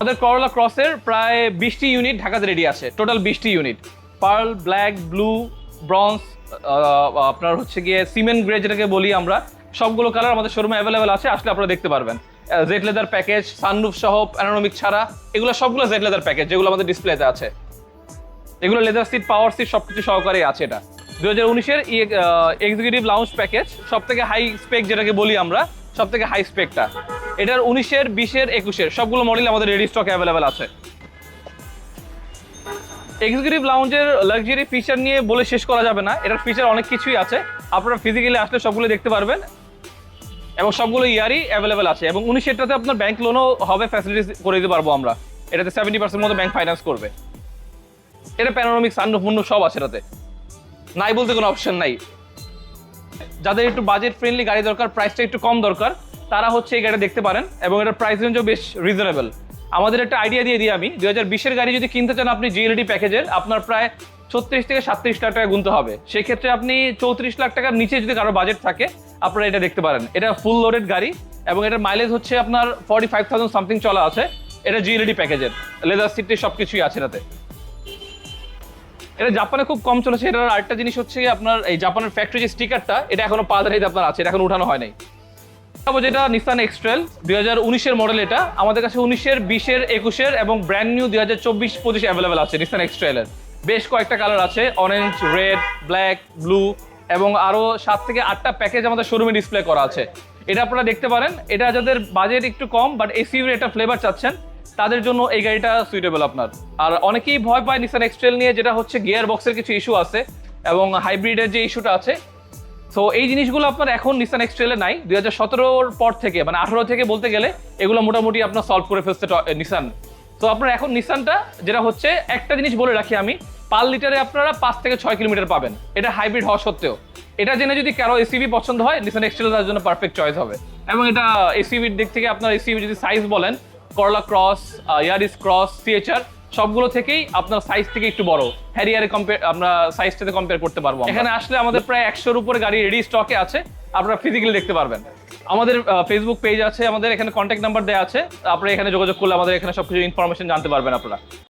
আমাদের করোলা ক্রসের প্রায় 20টি ইউনিট ঢাকাতে রেডি আছে, টোটাল 20টি unit. Pearl, black, blue, bronze, আপনার হচ্ছে গিয়ে সিমেন্ট গ্রে যেটাকে বলি আমরা, সবগুলো কালার আমাদের শোরুমে অ্যাভেলেবেল আছে, আসলে আপনারা দেখতে পারবেন। জেড লেদার প্যাকেজ, সানরুফ সহ, প্যানোরামিক ছাড়া, এগুলো সবগুলো জেড লেদার প্যাকেজ যেগুলো আমাদের ডিসপ্লেতে আছে। এগুলো লেদার সিট, পাওয়ার সিট সবকিছু সহকারে আছে। এটা 2019-এর এক্সিকিউটিভ লাউঞ্জ প্যাকেজ, সব থেকে হাই স্পেক যেটাকে বলি আমরা, সব থেকে হাই স্পেকটা। এটার 19-এর, 20-এর, 21-এর সবগুলো মডেল আমাদের রেডি স্টক অ্যাভেলেবেল আছে। এক্সিকিউটিভ লাউঞ্জের লাক্সারি ফিচার নিয়ে বলে শেষ করা যাবে না, এটার ফিচার অনেক কিছুই আছে, আপনারা ফিজিক্যালি আসলে সবগুলো দেখতে পারবেন এবং সবগুলো ইয়ারই অ্যাভেলেবেল আছে। এবং 19-এরটাতে আপনার ব্যাংক লোনও হবে, ফ্যাসিলিটিস করে দিতে পারবো আমরা। এটাতে 70% মতো ব্যাংক ফাইন্যান্স করবে। এটা প্যানোরামিক, সানরুফ, মুন্ডু সব আছে এটাতে, নাই বলতে কোনো অপশন নাই। যাদের একটু বাজেট ফ্রেন্ডলি গাড়ি দরকার, প্রাইসটা একটু কম দরকার, তারা হচ্ছে এই গাড়ি দেখতে পারেন এবং এটার প্রাইস রেঞ্জও বেশ রিজনেবল। আমাদের একটা আইডিয়া দিয়ে দিই আমি, 2020-এর গাড়ি যদি কিনতে চান আপনি জিএলডি প্যাকেজের, আপনার প্রায় 36 থেকে 37 লাখ টাকা গুনতে হবে। সেক্ষেত্রে আপনি 34 লাখ টাকার নিচে যদি কারো বাজেট থাকে, আপনারা এটা দেখতে পারেন। এটা ফুল লোডেড গাড়ি এবং এটার মাইলেজ হচ্ছে আপনার 45,000 সামথিং চলা আছে। এটা জিএলডি প্যাকেজের, লেদার সিট সব কিছুই আছে এটাতে। এটা জাপানে খুব কম চলেছে। এটার আরেকটা জিনিস হচ্ছে আপনার এই জাপানের ফ্যাক্টরি যে স্টিকারটা, এটা এখনো পাদারিতে আপনার আছে, এটা এখন উঠানো হয় নাই। যেটা নিসান এক্সট্রেল 2019-এর মডেল, এটা আমাদের কাছে 19-এর, 20-এর, 21-এর এবং ব্র্যান্ড নিউ 2024-25 অ্যাভেলেবেল আছে। নিসান এক্সট্রেলের বেশ কয়েকটা কালার আছে, অরেঞ্জ, রেড, ব্ল্যাক, ব্লু এবং আরো 7 থেকে 8টা প্যাকেজ আমাদের শোরুমে ডিসপ্লে করা আছে। এটা আপনারা দেখতে পারেন। এটা যাদের বাজেট একটু কম বাট এসইউভির একটা ফ্লেভার চাচ্ছেন, তাদের জন্য এই গাড়িটা সুইটেবল আপনার। আর অনেকেই ভয় পায় নিসান এক্সট্রেল নিয়ে, যেটা হচ্ছে গিয়ার বক্সের কিছু ইস্যু আছে এবং হাইব্রিডের যে ইস্যুটা আছে। সো এই জিনিসগুলো আপনার এখন নিসান এক্সট্রেলে নাই। 2017-র পর থেকে, মানে 18 থেকে বলতে গেলে, এগুলো মোটামুটি আপনার সলভ করে ফেলছে নিসান। তো আপনার এখন নিসানটা যেটা হচ্ছে, একটা জিনিস বলে রাখি আমি, পার লিটারে আপনারা 5 থেকে 6 কিলোমিটার পাবেন, এটা হাইব্রিড হওয়া সত্ত্বেও। এটা জেনে যদি কারো এসইউভি পছন্দ হয়, নিসান এক্সট্রেল তার জন্য পারফেক্ট চয়েস হবে। এবং এটা এসইউভির দিক থেকে আপনার এসইউভি যদি সাইজ বলেন, করলা ক্রস, ইয়ারিস ক্রস, সিএচআর সবগুলো থেকেই আপনার সাইজ থেকে একটু বড়, হ্যারিয়ারে আমরা সাইজটাতে কম্পেয়ার করতে পারবো। এখানে আসলে আমাদের প্রায় 100-র উপরে গাড়ি রেডি স্টকে আছে, আপনারা ফিজিক্যালি দেখতে পারবেন। আমাদের ফেসবুক পেজ আছে, আমাদের এখানে কন্ট্যাক্ট নাম্বার দেওয়া আছে, আপনারা এখানে যোগাযোগ করলে আমাদের এখানে সবকিছু ইনফরমেশন জানতে পারবেন আপনারা।